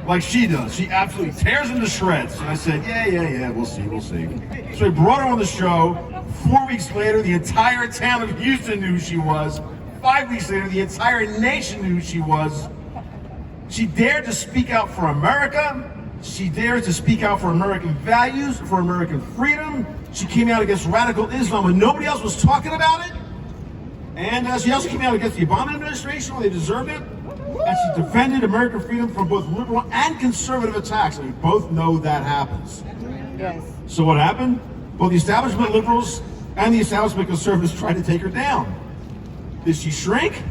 like she does. She absolutely tears him to shreds. And I said, yeah, we'll see. So I brought her on the show. 4 weeks later, the entire town of Houston knew who she was. 5 weeks later, the entire nation knew who she was. She dared to speak out for America. She dared to speak out for American values, for American freedom. She came out against radical Islam when nobody else was talking about it. And she also came out against the Obama administration when they deserved it. And she defended American freedom from both liberal and conservative attacks. And we both know that happens. Yes. So what happened? Well, the establishment liberals and the establishment conservatives tried to take her down. Did she shrink?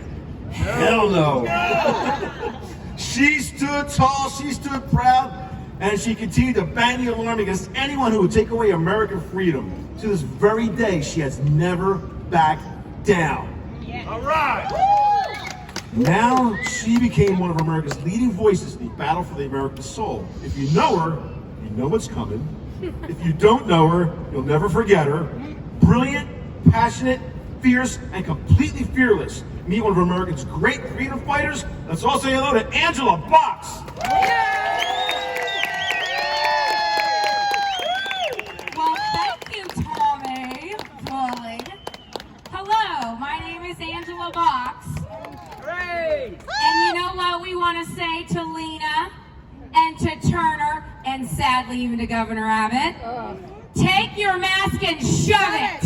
Hell no. She stood tall, she stood proud, and she continued to bang the alarm against anyone who would take away American freedom. To this very day, she has never backed down. Yeah. All right. Now she became one of America's leading voices in the battle for the American soul. If you know her, you know what's coming. If you don't know her, you'll never forget her. Brilliant, passionate, fierce, and completely fearless. Meet one of America's great freedom fighters. Let's all say hello to Angela Box. Well, thank you, Tommy Bulling. Hello, my name is Angela Box. Great. And you know what we want to say to Lena and to Turner and sadly even to Governor Abbott? Take your mask and shove it.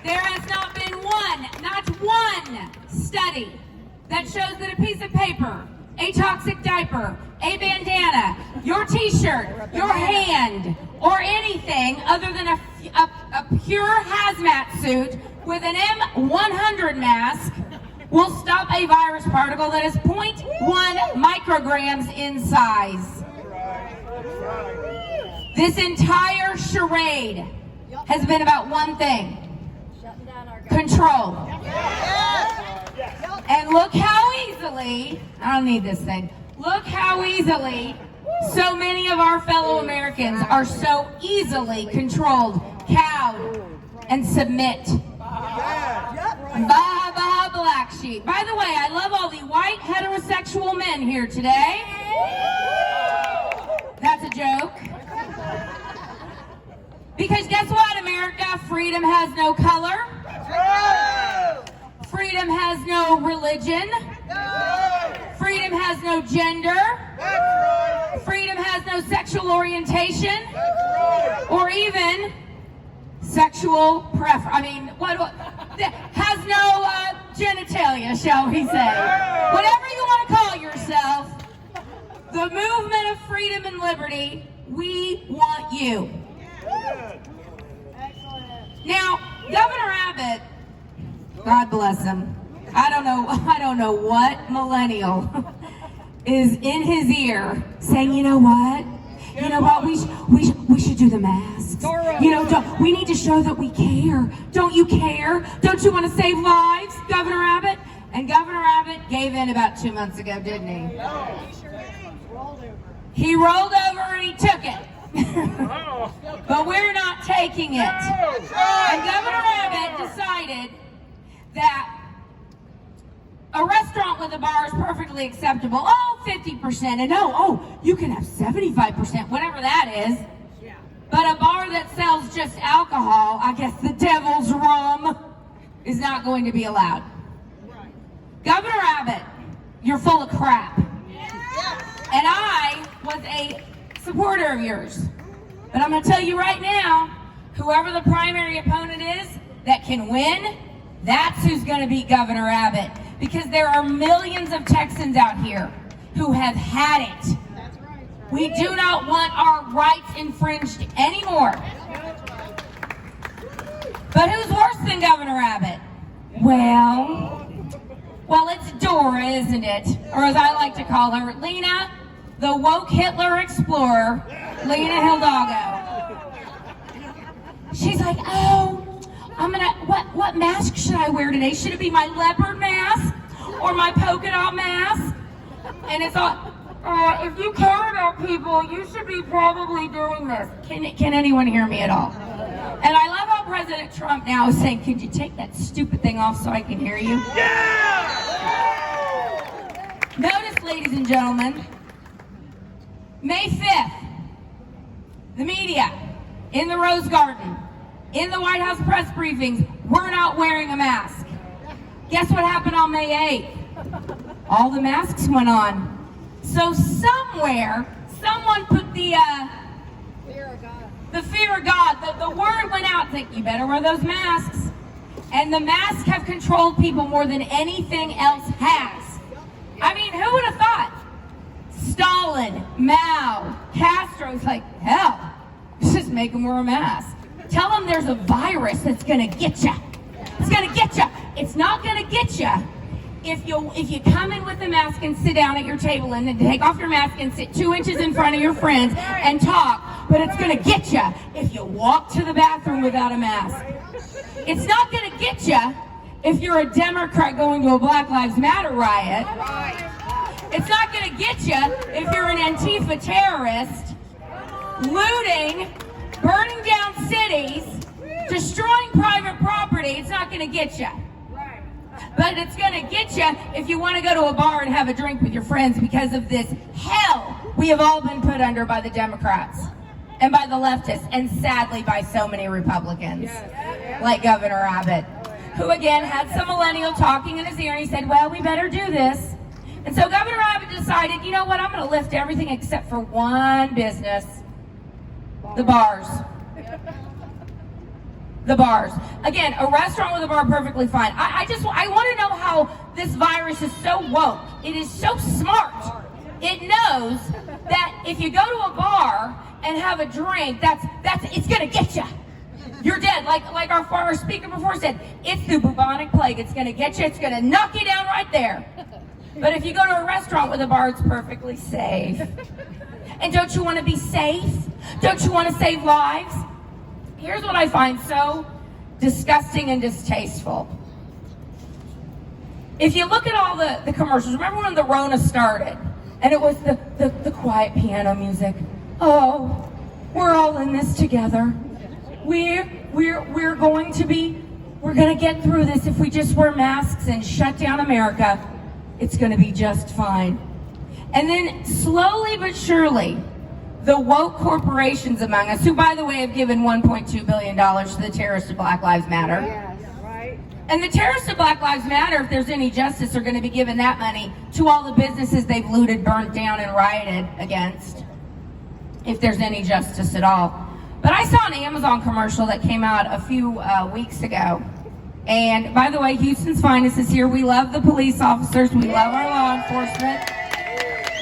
There has not been not one study that shows that a piece of paper, a toxic diaper, a bandana, your t-shirt, your hand, or anything other than a pure hazmat suit with an M100 mask will stop a virus particle that is 0.1 micrograms in size. This entire charade has been about one thing: control. And look how easily, I don't need this thing, look how easily so many of our fellow Americans are so easily controlled, cowed, and submit. Bah, bah, black sheep. By the way, I love all the white heterosexual men here today. That's a joke. Because guess what, America? Freedom has no color. Freedom has no religion. Freedom has no gender. Freedom has no sexual orientation. Or even sexual preference. I mean, what has no genitalia, shall we say. Whatever you want to call yourself, the movement of freedom and liberty, we want you. Now, Governor Abbott, God bless him, I don't know what millennial is in his ear saying, you know what, we should do the masks. We need to show that we care. Don't you care? Don't you want to save lives, Governor Abbott? And Governor Abbott gave in about 2 months ago, didn't he? He rolled over and he took it. But we're not taking it. And Governor Abbott decided that a restaurant with a bar is perfectly acceptable. 50%. And you can have 75%, whatever that is. But a bar that sells just alcohol, I guess the devil's rum, is not going to be allowed. Governor Abbott, you're full of crap. And I was a supporter of yours. But I'm going to tell you right now, whoever the primary opponent is that can win, that's who's going to beat Governor Abbott. Because there are millions of Texans out here who have had it. We do not want our rights infringed anymore. But who's worse than Governor Abbott? Well, it's Dora, isn't it? Or as I like to call her, Lena, the woke Hitler explorer, Lena Hidalgo. She's like, what mask should I wear today? Should it be my leopard mask or my polka dot mask? And it's all, if you care about people, you should be probably doing this. Can anyone hear me at all? And I love how President Trump now is saying, could you take that stupid thing off so I can hear you? Yeah! Notice, ladies and gentlemen, May 5th, the media, in the Rose Garden, in the White House press briefings, we're not wearing a mask. Guess what happened on May 8th? All the masks went on. So somewhere, someone put the fear of God, the word went out, like, you better wear those masks. And the masks have controlled people more than anything else has. I mean, who would have thought? Stalin, Mao, Castro's like, hell, just make them wear a mask. Tell them there's a virus that's gonna get you. It's gonna get you. It's not gonna get you if you come in with a mask and sit down at your table and then take off your mask and sit 2 inches in front of your friends and talk. But it's gonna get you if you walk to the bathroom without a mask. It's not gonna get you if you're a Democrat going to a Black Lives Matter riot. It's not gonna get you if you're an Antifa terrorist, looting, burning down cities, destroying private property. It's not gonna get you. But it's gonna get you if you want to go to a bar and have a drink with your friends because of this hell we have all been put under by the Democrats and by the leftists, and sadly by so many Republicans, like Governor Abbott, who again had some millennial talking in his ear, and he said, well, we better do this. And so Governor Abbott decided, you know what, I'm gonna lift everything except for one business, the bars. The bars. Again, a restaurant with a bar, perfectly fine. I want to know how this virus is so woke. It is so smart. It knows that if you go to a bar and have a drink, it's gonna get you. You're dead. Like our former speaker before said, it's the bubonic plague. It's gonna get you. It's gonna knock you down right there. But if you go to a restaurant with a bar, it's perfectly safe. And don't you want to be safe? Don't you want to save lives? Here's what I find so disgusting and distasteful. If you look at all the commercials, remember when the Rona started and it was the quiet piano music? Oh, we're all in this together. We're going to get through this if we just wear masks and shut down America. It's going to be just fine. And then slowly but surely, the woke corporations among us, who, by the way, have given $1.2 billion to the terrorists of Black Lives Matter. Yes, right. And the terrorists of Black Lives Matter, if there's any justice, are going to be giving that money to all the businesses they've looted, burnt down, and rioted against, if there's any justice at all. But I saw an Amazon commercial that came out a few weeks ago. And by the way, Houston's Finest is here. We love the police officers. We love our law enforcement.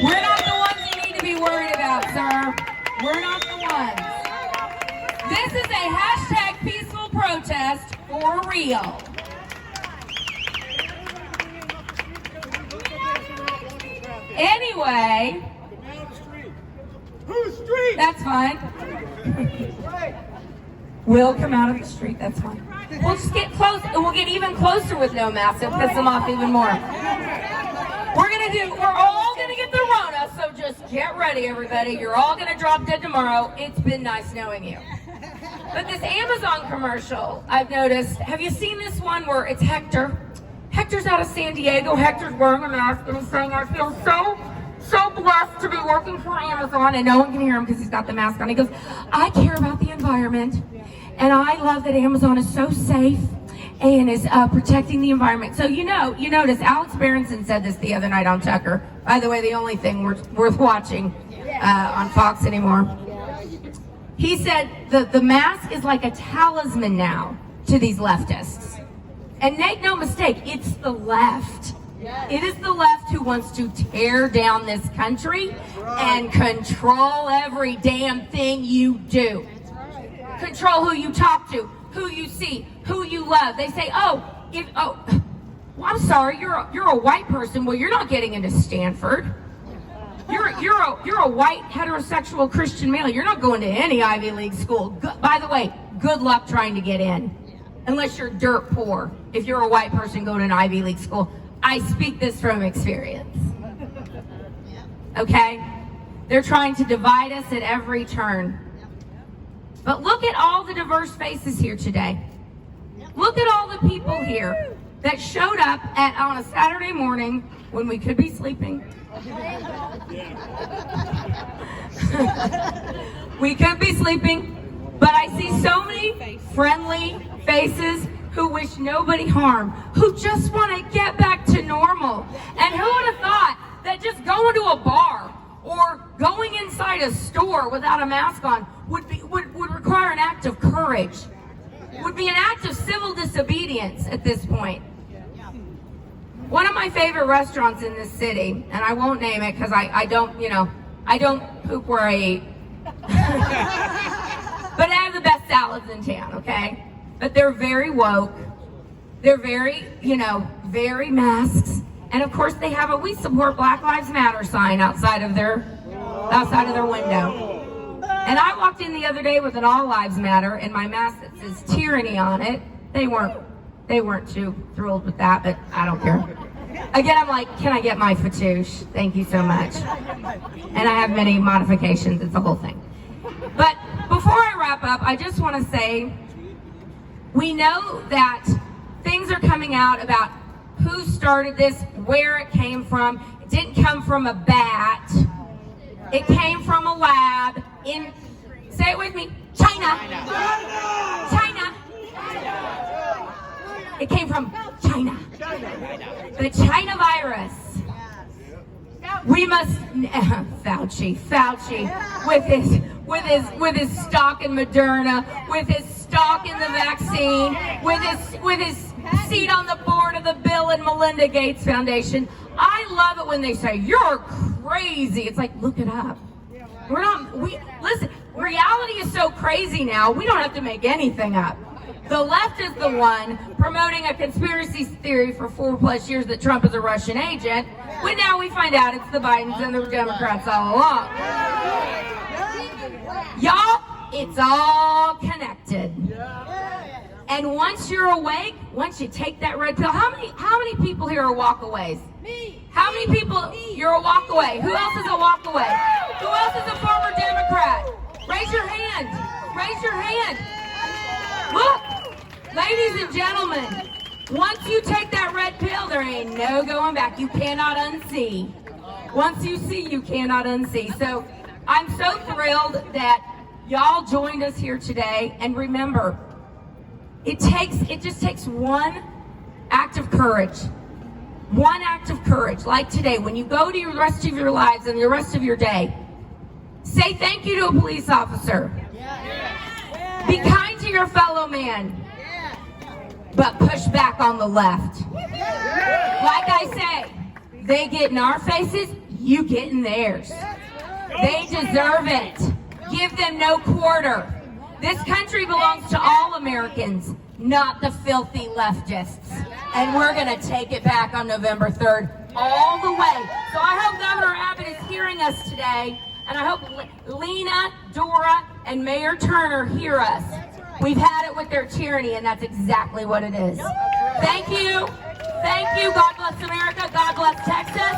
We're not the ones you need to be worried about, sir. We're not the ones. This is a hashtag peaceful protest for real. Anyway. Whose street? That's fine. We'll come out of the street, that's fine. We'll just get close, and we'll get even closer with no mask. It'll piss them off even more. We're all gonna get the Rona, so just get ready, everybody. You're all gonna drop dead tomorrow. It's been nice knowing you. But this Amazon commercial, I've noticed, have you seen this one where it's Hector? Hector's out of San Diego. Hector's wearing a mask, and he's saying, I feel so blessed to be working for Amazon, and no one can hear him because he's got the mask on. He goes, I care about the environment, and I love that Amazon is so safe and is protecting the environment. So you notice Alex Berenson said this the other night on Tucker. By the way, the only thing worth watching on Fox anymore. He said the mask is like a talisman now to these leftists. And make no mistake, it's the left. It is the left who wants to tear down this country and control every damn thing you do. Control who you talk to, who you see, who you love. They say, well, I'm sorry, you're a white person. Well, you're not getting into Stanford. You're a white heterosexual Christian male. You're not going to any Ivy League school. By the way, good luck trying to get in, unless you're dirt poor. If you're a white person going to an Ivy League school, I speak this from experience. Okay? They're trying to divide us at every turn. But look at all the diverse faces here today. Look at all the people here that showed up on a Saturday morning when we could be sleeping. We could be sleeping, but I see so many friendly faces who wish nobody harm, who just want to get back to normal. And who would have thought that just going to a bar or going inside a store without a mask on would require an act of courage, would be an act of civil disobedience at this point. One of my favorite restaurants in this city, and I won't name it because I don't poop where I eat. But I have the best salads in town, okay? But they're very woke. They're very, very masks. And of course they have a "We Support Black Lives Matter" sign outside of their window. And I walked in the other day with an "All Lives Matter" and my mask that says tyranny on it. They weren't too thrilled with that, but I don't care. Again, I'm like, can I get my fatouche? Thank you so much. And I have many modifications. It's a whole thing. But before I wrap up, I just want to say, we know that things are coming out about who started this, where it came from. It didn't come from a bat. It came from a lab in, say it with me, China. China. It came from China. The China virus. We must, Fauci, with his stock in Moderna, with his stock in the vaccine, with his seat on the board of the Bill and Melinda Gates Foundation. I love it when they say, "You're crazy." It's like, look it up. Listen, reality is so crazy now, we don't have to make anything up. The left is the one promoting a conspiracy theory for 4+ years that Trump is a Russian agent, when now we find out it's the Bidens and the Democrats all along. Y'all, it's all connected. And once you're awake, once you take that red pill, how many people here are walkaways? Me. How many people, you're a walkaway? Who else is a walkaway? Who else is a former Democrat? Raise your hand. Raise your hand. Look, ladies and gentlemen, once you take that red pill, there ain't no going back. You cannot unsee. Once you see, you cannot unsee. So I'm so thrilled that y'all joined us here today. And remember, it just takes one act of courage. One act of courage, like today, when you go to the rest of your lives and the rest of your day, say thank you to a police officer. Be kind to your fellow man, but push back on the left. Like I say, they get in our faces, you get in theirs. They deserve it. Give them no quarter. This country belongs to all Americans, not the filthy leftists. And we're going to take it back on November 3rd all the way. So I hope Governor Abbott is hearing us today. And I hope Lena, Dora, and Mayor Turner hear us. We've had it with their tyranny, and that's exactly what it is. Thank you. Thank you. God bless America. God bless Texas.